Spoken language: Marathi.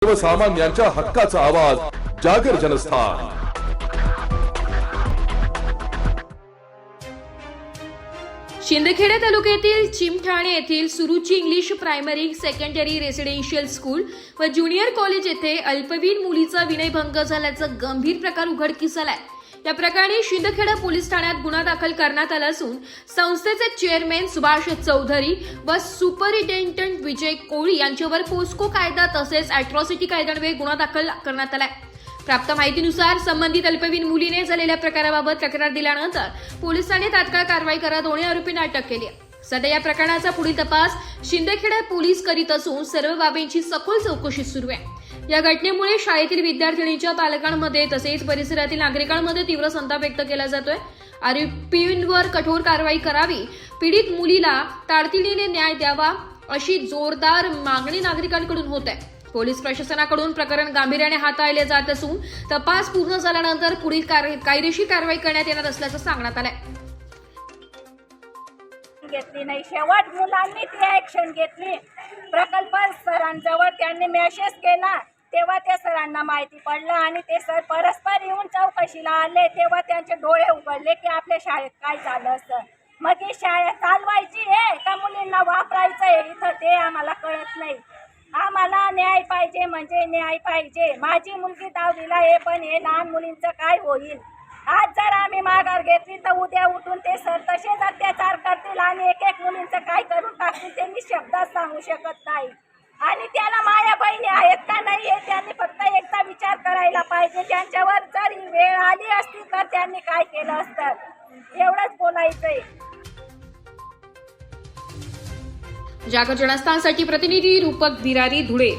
सर्वसामान्यांच्या हक्काचा आवाज जागर जनस्थान। शिंदखेडा तालुक्यातील चिमठाणे येथील Suruchi English primary secondary residential school व ज्युनियर कॉलेज येथे अल्पवयीन मुलीचा विनयभंग झाल्याचा गंभीर प्रकार उघडकीस आलाय। या प्रकरणी शिंदखेडा पोलीस ठाण्यात गुन्हा दाखल करण्यात आला असून संस्थेचे चेअरमॅन सुभाष चौधरी व सुपरिटेंडंट विजय कोळी यांच्यावर पोस्को कायदा तसेच अॅट्रॉसिटी कायद्यान्वये गुन्हा दाखल करण्यात आलाय। प्राप्त माहितीनुसार संबंधित अल्पवयीन मुलीने झालेल्या प्रकाराबाबत तक्रार दिल्यानंतर पोलिसांनी तात्काळ कारवाई करत दोन्ही आरोपींना अटक केली आहे। सध्या या प्रकरणाचा पुढील तपास शिंदखेडा पोलीस करीत असून सर्व बाबींची सखोल चौकशी सुरू आहे। या घटनेमुळे शाळेतील विद्यार्थिनीच्या पालकांमध्ये तसेच परिसरातील नागरिकांमध्ये तीव्र संताप व्यक्त केला जातोय। आरोपींवर कठोर कारवाई करावी, पीडित मुलीला तातडीने न्याय द्यावा अशी जोरदार मागणी नागरिकांकडून होत आहे। पोलीस प्रशासनाकडून प्रकरण गांभीर्याने हाताळले जात असून तपास पूर्ण झाल्यानंतर पुढील कायदेशीर कारवाई करण्यात येणार असल्याचं सांगण्यात आलंय। घेतली नाही, शेवट मुलांनी ती ऍक्शन घेतली। प्रकल्प सरांजवळ त्यांनी मेसेज केला, तेव्हा त्या सरांना माहिती पडलं आणि ते सर परस्पर येऊन चौकशीला आले। तेव्हा त्यांचे डोळे उघडले की आपल्या शाळेत काय झालं असं। मग ही शाळा चालवायची आहे का मुलींना वापरायचं आहे इथं ते आम्हाला कळत नाही। आम्हाला न्याय पाहिजे म्हणजे न्याय पाहिजे। माझी मुलगी 10वीला आहे, पण हे लहान मुलींचं काय होईल? आज जर आम्ही माघार घेतली तर उद्या उठून ते सर तसेच अत्याचार करतील आणि एक एक मुलींचं काय करून टाकतील ते मी शब्दात सांगू शकत नाही। आणि त्याला माया बहिणी आहेत का नाही हे त्यांनी फक्त एकदा विचार करायला पाहिजे। त्यांच्यावर जर ही वेळ आली असती तर त्यांनी काय केलं असतं, एवढंच बोलायचंय। जागर जनस्थानसाठी प्रतिनिधी रूपक बिरारी धुळे।